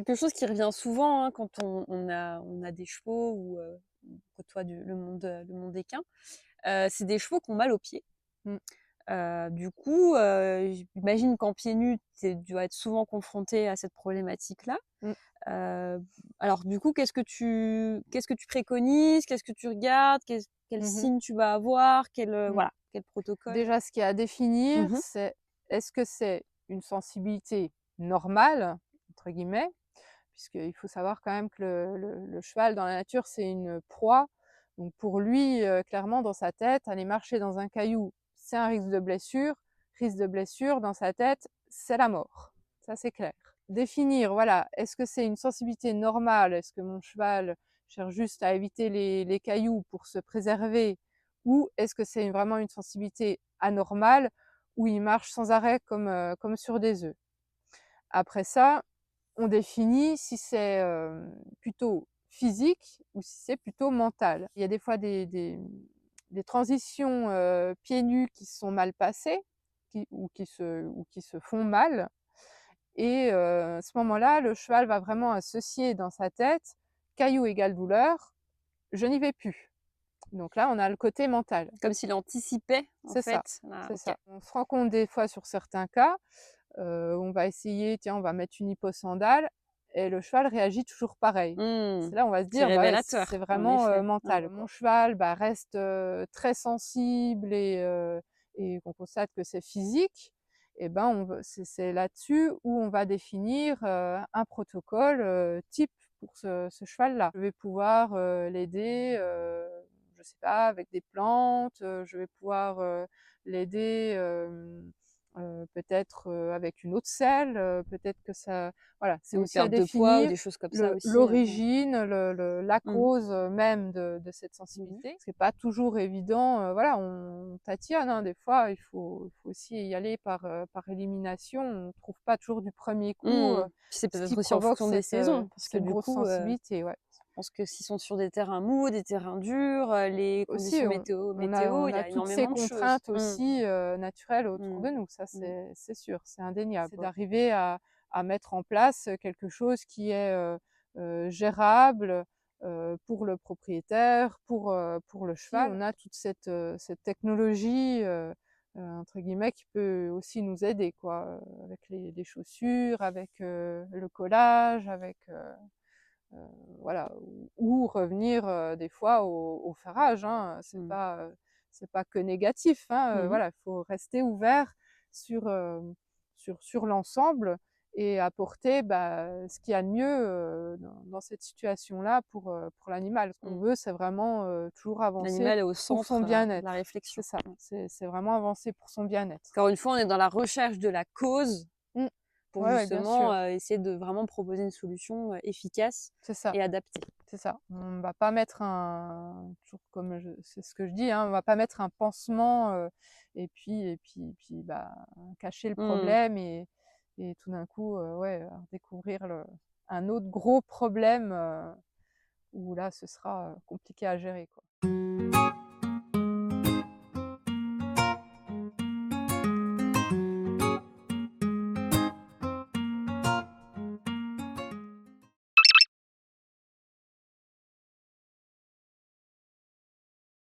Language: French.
quelque chose qui revient souvent, hein, quand on a des chevaux ou on côtoie le monde équin, c'est des chevaux qui ont mal aux pieds. Mmh. Du coup, j'imagine qu'en pieds nus, tu dois être souvent confronté à cette problématique-là. Mmh. Heu, alors du coup, qu'est-ce que tu préconises? Qu'est-ce que tu regardes? Quels Mmh. signes tu vas avoir? Mmh. Voilà, quel protocole? Déjà, ce qu'il y a à définir, Mmh. c'est est-ce que c'est une sensibilité «normale» entre guillemets, puisqu'il faut savoir quand même que le cheval dans la nature, c'est une proie. Donc pour lui, clairement dans sa tête, aller marcher dans un caillou, c'est un risque de blessure. Risque de blessure dans sa tête, c'est la mort. Ça, c'est clair. Définir, voilà, est-ce que c'est une sensibilité normale? Est-ce que mon cheval cherche juste à éviter les cailloux pour se préserver? Ou est-ce que c'est vraiment une sensibilité anormale où il marche sans arrêt comme sur des œufs? Après ça, on définit si c'est, plutôt physique ou si c'est plutôt mental. Il y a des fois des transitions, pieds nus qui se sont mal passées, qui se font mal et à ce moment-là, le cheval va vraiment associer dans sa tête: «Caillou égale douleur, je n'y vais plus». Donc là, on a le côté mental. Comme s'il anticipait en C'est ça, fait? Ah c'est OK. ça. On se rend compte des fois sur certains cas, on va essayer, tiens, on va mettre une hyposandale et le cheval réagit toujours pareil. Mmh. C'est là, on va se C'est dire: «Bah, ouais, c'est révélateur, en vraiment, effet. Ouais. mental». Mon cheval, bah, reste, très sensible et qu'on constate que c'est physique et ben, on ve c'est là-dessus où on va définir, un protocole, type pour ce cheval-là. Je vais pouvoir, l'aider, je sais pas, avec des plantes, je vais pouvoir, l'aider, peut-être, avec une autre selle, peut-être que ça voilà, c'est Une aussi à perte de poids ou définir des choses comme ça aussi, ouais. l'origine, la Mmh mh. cause, même de cette Mmh. sensibilité. C'est pas toujours évident, voilà, on tâtonne, hein, des fois, il faut aussi y aller par élimination. On trouve pas toujours du premier coup, Mmh. Puis c'est ce peut-être qui aussi en provoque fonction des saisons, parce que cette du grosse coup, sensibilité, ouais. je pense que s'ils sont sur des terrains mous, des terrains durs, les Aussi, conditions météo, on il y a a toutes ces énormément de choses. contraintes Mmh. aussi, naturelles autour Mmh. de nous, ça Mmh. c'est sûr, c'est indéniable. C'est Ouais. d'arriver à mettre en place, quelque chose qui est, gérable, pour le propriétaire, pour le cheval. On a toute cette technologie, entre guillemets qui peut aussi nous aider quoi, avec les chaussures, avec, le collage, avec, voilà, ou revenir, des fois au ferrage, hein. Mmh. C'est pas que négatif, hein, Mmh mh. voilà, il faut rester ouvert sur, sur l'ensemble et apporter, bah, ce qu'il y a de mieux, dans cette situation-là pour l'animal. Ce qu'on Mmh. veut, c'est vraiment, toujours avancer L'animal est au pour son centre, de la bien-être. C'est réflexion. ça, Mmh. c'est vraiment avancer pour son bien-être. Encore une fois, on est dans la recherche de la cause Mmh. pour Ouais, ouais, bien justement, sûr, essayer de vraiment proposer une solution, efficace c'est ça. et adaptée. C'est ça. On va pas mettre un toujours comme je c'est ce que je dis, hein, on va pas mettre un pansement, et puis, bah, cacher le Mmh. problème et tout d'un coup, ouais, découvrir un autre gros problème, où là, ce sera, compliqué à gérer, quoi.